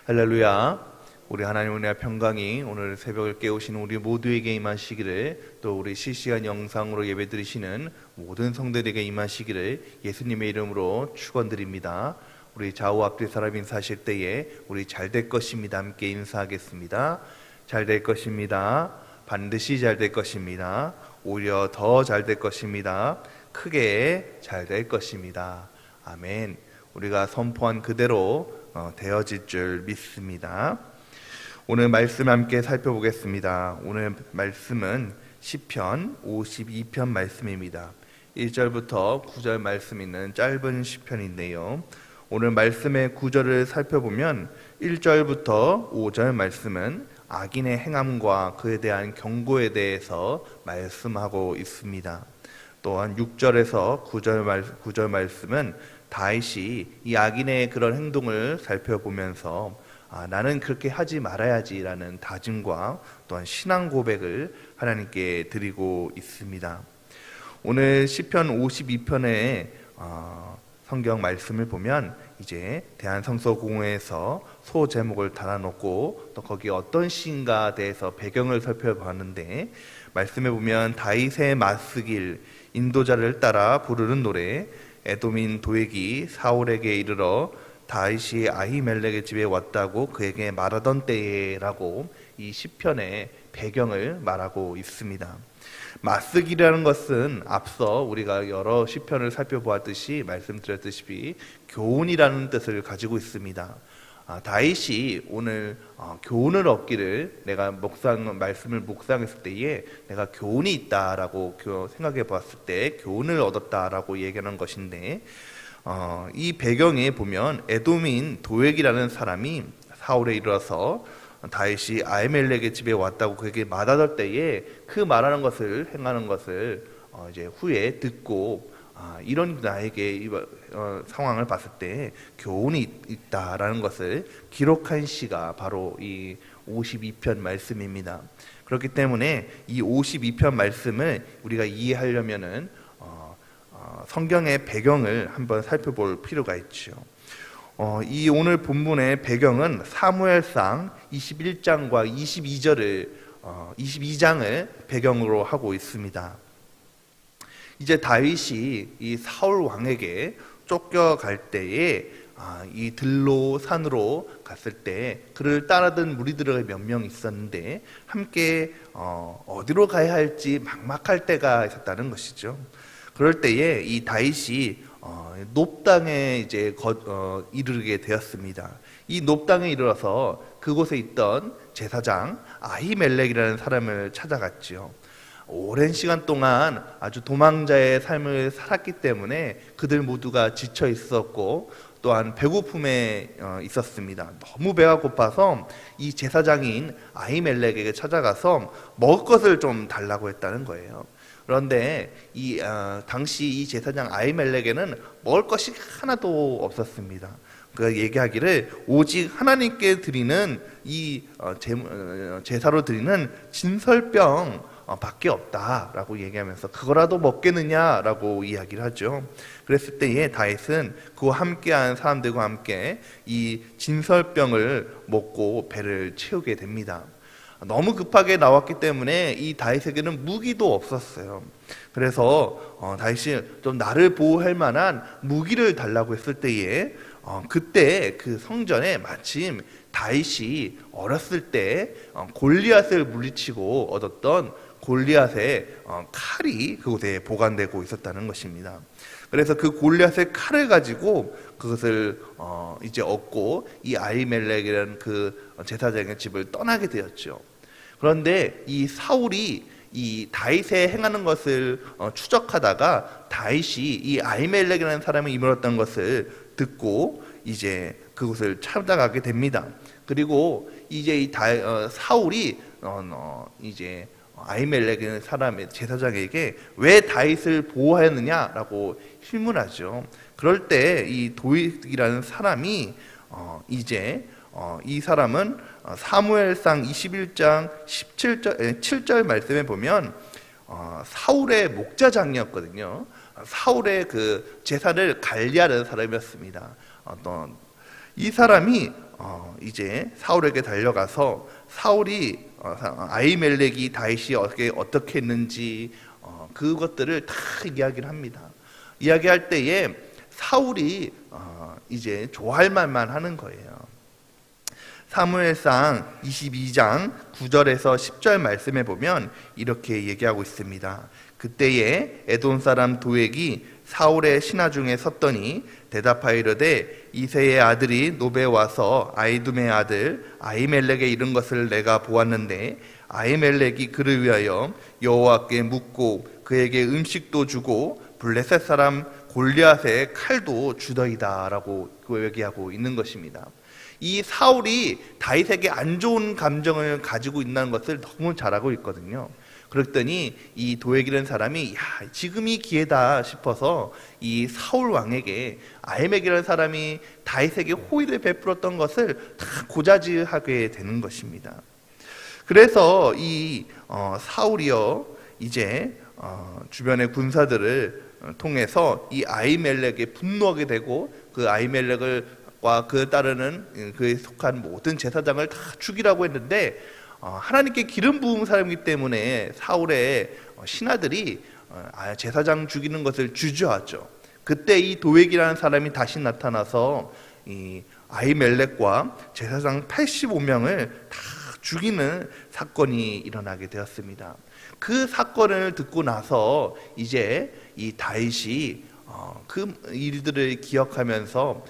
할렐루야. 우리 하나님 은혜와 평강이 오늘 새벽을 깨우시는 우리 모두에게 임하시기를, 또 우리 실시간 영상으로 예배드리시는 모든 성도들에게 임하시기를 예수님의 이름으로 축원드립니다. 우리 좌우 앞뒤 사람 인사하실 때에 우리 잘 될 것입니다 함께 인사하겠습니다. 잘 될 것입니다. 반드시 잘 될 것입니다. 오히려 더 잘 될 것입니다. 크게 잘 될 것입니다. 아멘. 우리가 선포한 그대로 되어질 줄 믿습니다. 오늘 말씀 함께 살펴보겠습니다. 오늘 말씀은 시편 52편 말씀입니다. 1절부터 9절 말씀 있는 짧은 시편인데요. 오늘 말씀의 구절을 살펴보면 1절부터 5절 말씀은 악인의 행함과 그에 대한 경고에 대해서 말씀하고 있습니다. 또한 6절에서 9절 말씀은 다윗이 이 악인의 그런 행동을 살펴보면서 나는 그렇게 하지 말아야지라는 다짐과 또한 신앙 고백을 하나님께 드리고 있습니다. 오늘 시편 52편의 성경 말씀을 보면 이제 대한성서공회에서 소 제목을 달아놓고 또 거기에 어떤 시인가 대해서 배경을 살펴봤는데, 말씀에 보면 다윗의 맞쓰길 인도자를 따라 부르는 노래, 에돔인 도액이 사울에게 이르러 다윗이 아히멜렉의 집에 왔다고 그에게 말하던 때에라고 이 시편의 배경을 말하고 있습니다. 맞쓰기라는 것은 앞서 우리가 여러 시편을 살펴보았듯이 말씀드렸듯이 교훈이라는 뜻을 가지고 있습니다. 다윗이 오늘 교훈을 얻기를, 내가 말씀을 묵상했을 때에 내가 교훈이 있다라고 생각해 봤을 때 교훈을 얻었다라고 얘기하는 것인데, 이 배경에 보면 에돔인 도액이라는 사람이 사울에 이르러서 다윗이 아히멜렉의 집에 왔다고 그에게 말하던 때에 그 말하는 것을 행하는 것을 이제 후에 듣고 이런 나에게 상황을 봤을 때 교훈이 있다라는 것을 기록한 시가 바로 이 52편 말씀입니다. 그렇기 때문에 이 52편 말씀을 우리가 이해하려면은 성경의 배경을 한번 살펴볼 필요가 있죠. 이 오늘 본문의 배경은 사무엘상 21장과 22장을 배경으로 하고 있습니다. 이제 다윗이 이 사울 왕에게 쫓겨갈 때에 이 들로 산으로 갔을 때 그를 따르던 무리들이 몇 명 있었는데 함께 어디로 가야 할지 막막할 때가 있었다는 것이죠. 그럴 때에 이 다윗이 놉당에 이제 이르게 되었습니다. 이 놉당에 이르러서 그곳에 있던 제사장 아히멜렉이라는 사람을 찾아갔지요. 오랜 시간 동안 아주 도망자의 삶을 살았기 때문에 그들 모두가 지쳐 있었고 또한 배고픔에 있었습니다. 너무 배가 고파서 이 제사장인 아히멜렉에게 찾아가서 먹을 것을 좀 달라고 했다는 거예요. 그런데 당시 이 제사장 아히멜렉에는 먹을 것이 하나도 없었습니다. 그 얘기하기를 오직 하나님께 드리는 이 제사로 드리는 진설병 밖에 없다라고 얘기하면서 그거라도 먹겠느냐라고 이야기를 하죠. 그랬을 때에 다윗은 그와 함께한 사람들과 함께 이 진설병을 먹고 배를 채우게 됩니다. 너무 급하게 나왔기 때문에 이 다윗에게는 무기도 없었어요. 그래서 다윗이 좀 나를 보호할 만한 무기를 달라고 했을 때에 그때 그 성전에 마침 다윗이 어렸을 때 골리앗을 물리치고 얻었던 골리앗의 칼이 그곳에 보관되고 있었다는 것입니다. 그래서 그 골리앗의 칼을 가지고 그것을 이제 얻고 이 아히멜렉이라는 그 제사장의 집을 떠나게 되었죠. 그런데 이 사울이 이 다윗의 행하는 것을 추적하다가 다윗이 이 아히멜렉이라는 사람이 이물었던 것을 듣고 이제 그곳을 찾아가게 됩니다. 그리고 이제 이 사울이 이제 아히멜렉이라는 사람의 제사장에게 왜 다윗을 보호하였느냐라고 질문하죠. 그럴 때 이 도액이라는 사람이 이제 이 사람은 사무엘상 21장 7절 말씀에 보면 사울의 목자장이었거든요. 사울의 그 제사를 관리하는 사람이었습니다. 이 사람이 이제 사울에게 달려가서 사울이 아히멜렉이 다윗이 어떻게 했는지 그것들을 다 이야기를 합니다. 이야기할 때에 사울이 이제 좋아할 말만 하는 거예요. 사무엘상 22장 9절에서 10절 말씀에 보면 이렇게 얘기하고 있습니다. 그때에 에돔 사람 도액이 사울의 신하 중에 섰더니 대답하이르되 이새의 아들이 노베 와서 아이둠의 아들 아히멜렉에 이른 것을 내가 보았는데 아히멜렉이 그를 위하여 여호와께 묻고 그에게 음식도 주고 블레셋 사람 골리앗의 칼도 주더이다 라고 얘기하고 있는 것입니다. 이 사울이 다윗에게 안 좋은 감정을 가지고 있다는 것을 너무 잘 알고 있거든요. 그랬더니 이 도액이라는 사람이 지금이 기회다 싶어서 이 사울 왕에게 아히멜렉이라는 사람이 다윗에게 호의를 베풀었던 것을 다 고자질하게 되는 것입니다. 그래서 이 사울이요 이제 주변의 군사들을 통해서 이 아히멜렉에 분노하게 되고 그 아히멜렉과 그 따르는 그에 속한 모든 제사장을 다 죽이라고 했는데 하나님께 기름 부은 사람이기 때문에 사울의 신하들이 제사장 죽이는 것을 주저하죠. 그때 이 도액이라는 사람이 다시 나타나서 이 아히멜렉과 제사장 85명을 다 죽이는 사건이 일어나게 되었습니다. 그 사건을 듣고 나서 이제 이 다윗이 그 일들을 기억하면서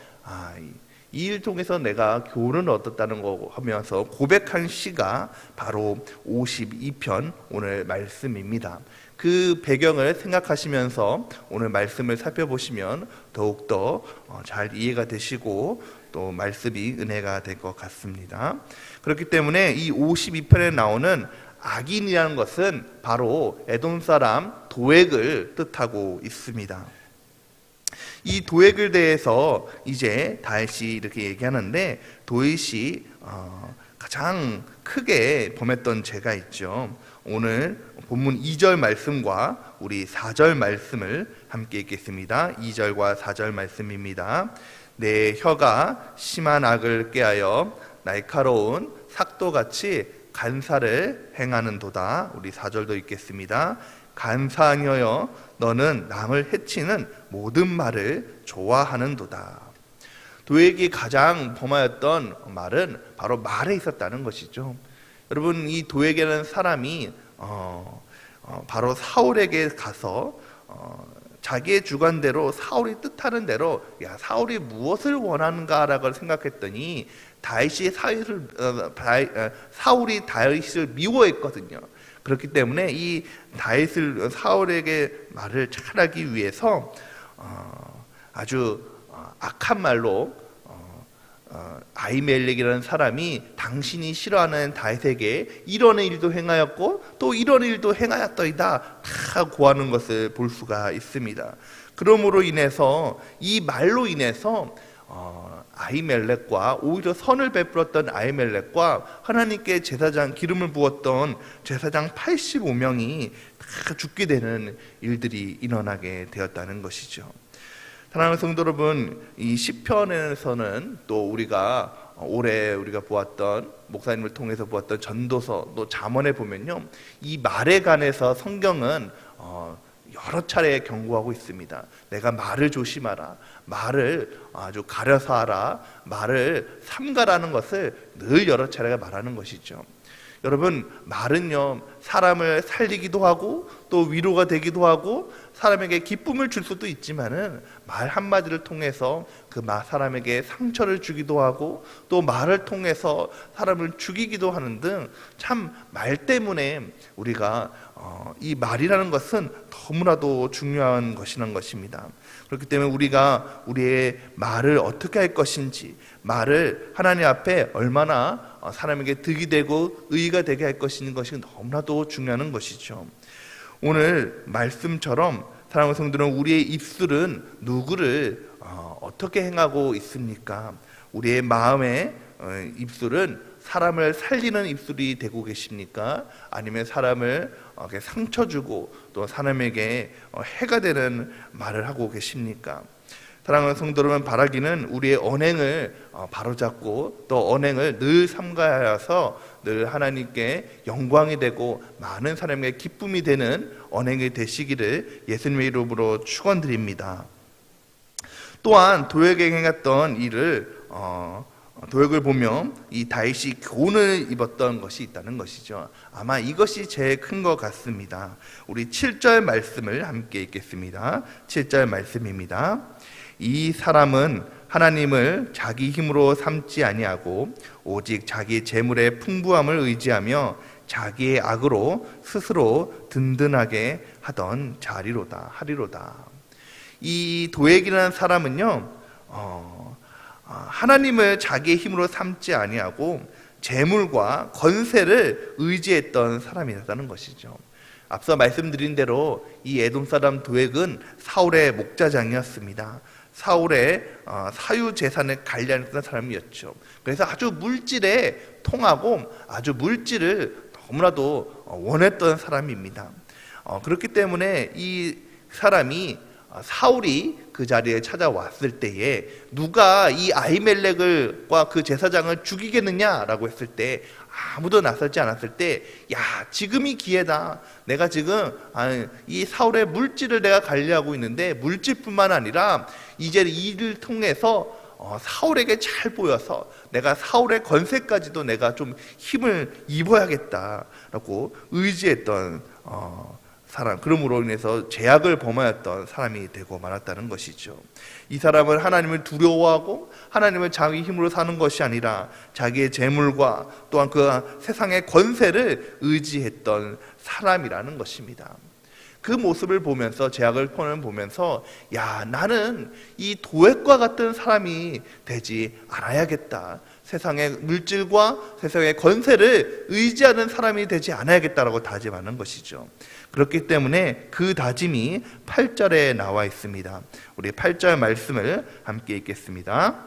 이 일 통해서 내가 교훈을 얻었다는 거 하면서 고백한 시가 바로 52편 오늘 말씀입니다. 그 배경을 생각하시면서 오늘 말씀을 살펴보시면 더욱더 잘 이해가 되시고 또 말씀이 은혜가 될 것 같습니다. 그렇기 때문에 이 52편에 나오는 악인이라는 것은 바로 에돔 사람 도액을 뜻하고 있습니다. 이 도액을 대해서 이제 다윗이 이렇게 얘기하는데 도윗이 가장 크게 범했던 죄가 있죠. 오늘 본문 2절 말씀과 우리 4절 말씀을 함께 읽겠습니다. 2절과 4절 말씀입니다. 내 혀가 심한 악을 꾀하여 날카로운 삭도같이 간사를 행하는도다. 우리 4절도 읽겠습니다. 간사하여여 너는 남을 해치는 모든 말을 좋아하는도다. 도액이 가장 범하였던 말은 바로 말에 있었다는 것이죠. 여러분 이 도액이라는 사람이 바로 사울에게 가서 자기의 주관대로 사울이 뜻하는 대로 사울이 무엇을 원하는가라고 생각했더니 사울이 다윗을 미워했거든요. 그렇기 때문에 이 다윗을 사울에게 말을 잘하기 위해서 아주 악한 말로 아히멜렉이라는 사람이 당신이 싫어하는 다윗에게 이런 일도 행하였고 또 이런 일도 행하였더이다 다 고하는 것을 볼 수가 있습니다. 그러므로 인해서 이 말로 인해서 아히멜렉과 오히려 선을 베풀었던 아히멜렉과 하나님께 제사장 기름을 부었던 제사장 85명이 다 죽게 되는 일들이 일어나게 되었다는 것이죠. 사랑하는 성도 여러분, 이 시편에서는 또 우리가 올해 우리가 보았던 목사님을 통해서 보았던 전도서 또 잠언에 보면요, 이 말에 관해서 성경은 여러 차례 경고하고 있습니다. 내가 말을 조심하라, 말을 아주 가려서 하라, 말을 삼가라는 것을 늘 여러 차례가 말하는 것이죠. 여러분 말은요 사람을 살리기도 하고 또 위로가 되기도 하고 사람에게 기쁨을 줄 수도 있지만은 말 한마디를 통해서 그 사람에게 상처를 주기도 하고 또 말을 통해서 사람을 죽이기도 하는 등 참 말 때문에 우리가 이 말이라는 것은 너무나도 중요한 것이라는 것입니다. 그렇기 때문에 우리가 우리의 말을 어떻게 할 것인지, 말을 하나님 앞에 얼마나 사람에게 득이 되고 의의가 되게 할 것인 것이 너무나도 중요한 것이죠. 오늘 말씀처럼 사랑하는 성도들은 우리의 입술은 누구를 어떻게 행하고 있습니까? 우리의 마음의 입술은 사람을 살리는 입술이 되고 계십니까? 아니면 사람을 상처 주고 또 사람에게 해가 되는 말을 하고 계십니까? 사랑하는 성도 여러분, 바라기는 우리의 언행을 바로잡고 또 언행을 늘 삼가하여서 늘 하나님께 영광이 되고 많은 사람에게 기쁨이 되는 언행이 되시기를 예수님의 이름으로 축원드립니다. 또한 도액에 행했던 일을 도액을 보면 이 다윗이 교훈을 입었던 것이 있다는 것이죠. 아마 이것이 제일 큰 것 같습니다. 우리 7절 말씀을 함께 읽겠습니다. 7절 말씀입니다. 이 사람은 하나님을 자기 힘으로 삼지 아니하고 오직 자기 재물의 풍부함을 의지하며 자기의 악으로 스스로 든든하게 하던 하리로다. 이 도액이라는 사람은요, 하나님을 자기의 힘으로 삼지 아니하고 재물과 권세를 의지했던 사람이었다는 것이죠. 앞서 말씀드린 대로 이 에돔 사람 도액은 사울의 목자장이었습니다. 사울의 사유 재산을 관리하는 사람이었죠. 그래서 아주 물질에 통하고 아주 물질을 너무나도 원했던 사람입니다. 그렇기 때문에 이 사람이 사울이 그 자리에 찾아왔을 때에 누가 이 아히멜렉과 그 제사장을 죽이겠느냐라고 했을 때 아무도 나서지 않았을 때, 야, 지금이 기회다. 내가 지금 이 사울의 물질을 내가 관리하고 있는데 물질뿐만 아니라 이제 이를 통해서 사울에게 잘 보여서 내가 사울의 권세까지도 내가 좀 힘을 입어야겠다라고 의지했던 사람, 그러므로 인해서 죄악을 범하였던 사람이 되고 말았다는 것이죠. 이 사람은 하나님을 두려워하고 하나님을 자기 힘으로 사는 것이 아니라 자기의 재물과 또한 그 세상의 권세를 의지했던 사람이라는 것입니다. 그 모습을 보면서, 죄악을 보면서, 야, 나는 이 도액과 같은 사람이 되지 않아야겠다. 세상의 물질과 세상의 권세를 의지하는 사람이 되지 않아야겠다라고 다짐하는 것이죠. 그렇기 때문에 그 다짐이 8절에 나와 있습니다. 우리 8절 말씀을 함께 읽겠습니다.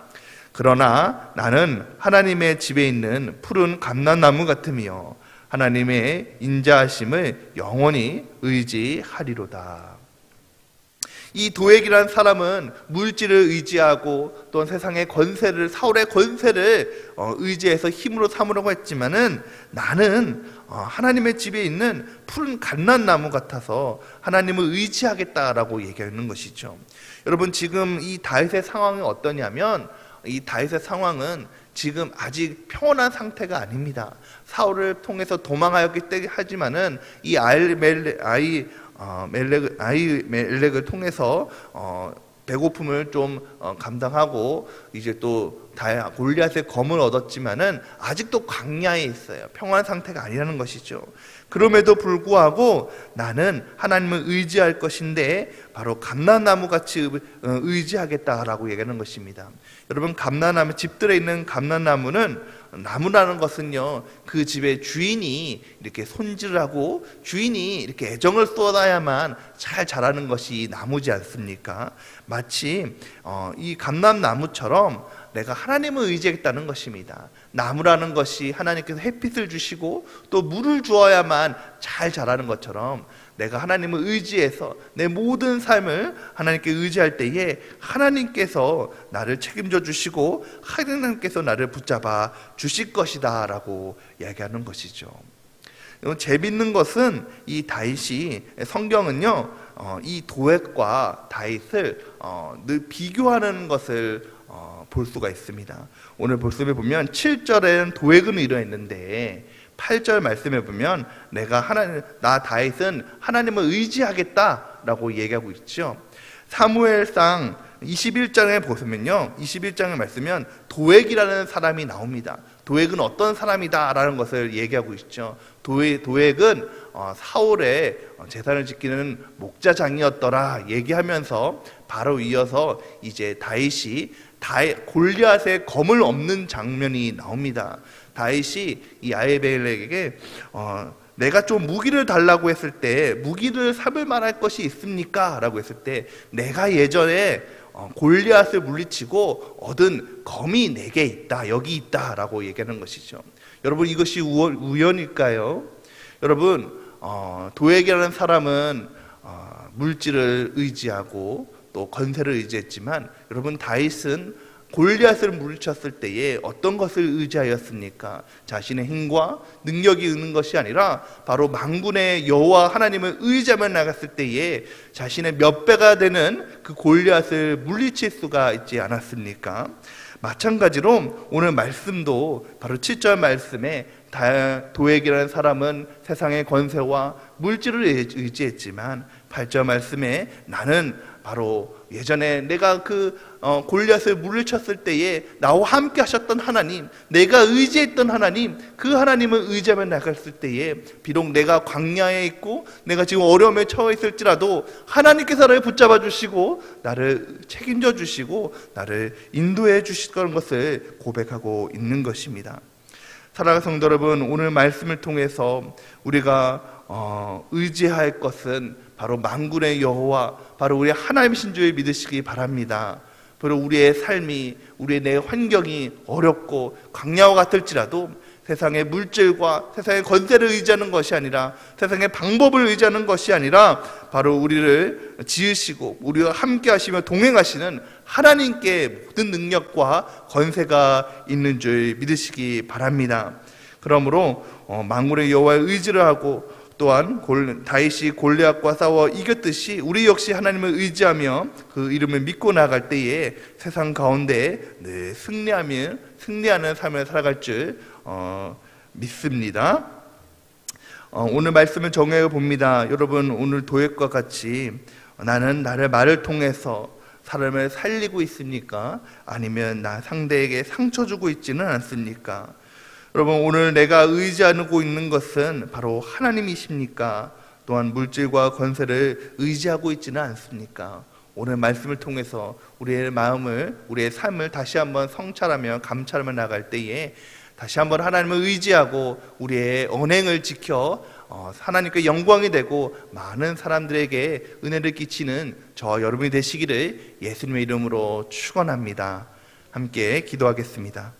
그러나 나는 하나님의 집에 있는 푸른 감람나무 같으며 하나님의 인자하심을 영원히 의지하리로다. 이 도액이라는 사람은 물질을 의지하고 또 세상의 권세를, 사울의 권세를 의지해서 힘으로 삼으려고 했지만은 나는 하나님의 집에 있는 푸른 감람나무 같아서 하나님을 의지하겠다라고 얘기하는 것이죠. 여러분, 지금 이 다윗의 상황이 어떠냐면, 이 다윗의 상황은 지금 아직 평온한 상태가 아닙니다. 사울을 통해서 도망하였기 때문에 하지만은 이 아히멜렉을 통해서 배고픔을 좀 감당하고 이제 또 골리앗의 검을 얻었지만은 아직도 광야에 있어요. 평안한 상태가 아니라는 것이죠. 그럼에도 불구하고 나는 하나님을 의지할 것인데 바로 감람나무 같이 의지하겠다라고 얘기하는 것입니다. 여러분, 감람나무, 집들에 있는 감람나무는, 나무라는 것은요, 그 집의 주인이 이렇게 손질을 하고 주인이 이렇게 애정을 쏟아야만 잘 자라는 것이 나무지 않습니까? 마치 이 감람나무처럼 내가 하나님을 의지하겠다는 것입니다. 나무라는 것이 하나님께서 햇빛을 주시고 또 물을 주어야만 잘 자라는 것처럼 내가 하나님을 의지해서 내 모든 삶을 하나님께 의지할 때에 하나님께서 나를 책임져 주시고 하나님께서 나를 붙잡아 주실 것이다 라고 이야기하는 것이죠. 재밌는 것은 이 다윗이, 성경은요, 이 도액과 다윗을 늘 비교하는 것을 볼 수가 있습니다. 오늘 말씀에 보면 7절에는 도액은 이러했는데 8절 말씀에 보면 나 다윗은 하나님을 의지하겠다라고 얘기하고 있죠. 사무엘상 21장에 보시면요, 21장에 말씀면 도액이라는 사람이 나옵니다. 도액은 어떤 사람이다라는 것을 얘기하고 있죠. 도액은 사울의 제사를 지키는 목자장이었더라 얘기하면서 바로 이어서 이제 다윗이 골리앗의 검을 엎는 장면이 나옵니다. 다윗이 이 아히멜렉에게 내가 좀 무기를 달라고 했을 때 무기를 삼을 만할 것이 있습니까? 라고 했을 때 내가 예전에 골리앗을 물리치고 얻은 검이 내게 있다, 여기 있다 라고 얘기하는 것이죠. 여러분, 이것이 우연일까요? 여러분, 도액이라는 사람은 물질을 의지하고 또 건세를 의지했지만 여러분 다윗은 골리앗을 물리쳤을 때에 어떤 것을 의지하였습니까? 자신의 힘과 능력이 있는 것이 아니라 바로 만군의 여호와 하나님을 의지하며 나갔을 때에 자신의 몇 배가 되는 그 골리앗을 물리칠 수가 있지 않았습니까? 마찬가지로 오늘 말씀도 바로 7절 말씀에 도액이라는 사람은 세상의 권세와 물질을 의지했지만 8절 말씀에 나는 바로 예전에 내가 골리앗을 물리쳤을 때에 나와 함께 하셨던 하나님, 내가 의지했던 하나님, 그 하나님을 의지하며 나갔을 때에 비록 내가 광야에 있고 내가 지금 어려움에 처해 있을지라도 하나님께서 나를 붙잡아 주시고 나를 책임져 주시고 나를 인도해 주실 것을 고백하고 있는 것입니다. 사랑하는 성도 여러분, 오늘 말씀을 통해서 우리가 의지할 것은 바로 만군의 여호와, 바로 우리 하나님이신 줄 믿으시기 바랍니다. 바로 우리의 삶이, 우리의 내 환경이 어렵고 광야와 같을지라도 세상의 물질과 세상의 권세를 의지하는 것이 아니라, 세상의 방법을 의지하는 것이 아니라 바로 우리를 지으시고 우리와 함께 하시며 동행하시는 하나님께 모든 능력과 권세가 있는 줄 믿으시기 바랍니다. 그러므로 만군의 여호와의 의지를 하고 또한 다윗이 골리앗과 싸워 이겼듯이 우리 역시 하나님을 의지하며 그 이름을 믿고 나아갈 때에 세상 가운데 늘 승리하는 삶을 살아갈 줄 믿습니다. 오늘 말씀을 정해 봅니다. 여러분, 오늘 도액과 같이 나는 나를 말을 통해서 사람을 살리고 있습니까? 아니면 나 상대에게 상처 주고 있지는 않습니까? 여러분, 오늘 내가 의지하고 있는 것은 바로 하나님이십니까? 또한 물질과 권세를 의지하고 있지는 않습니까? 오늘 말씀을 통해서 우리의 마음을, 우리의 삶을 다시 한번 성찰하며 감찰하며 나갈 때에 다시 한번 하나님을 의지하고 우리의 언행을 지켜 하나님께 영광이 되고 많은 사람들에게 은혜를 끼치는 저 여러분이 되시기를 예수님의 이름으로 축원합니다. 함께 기도하겠습니다.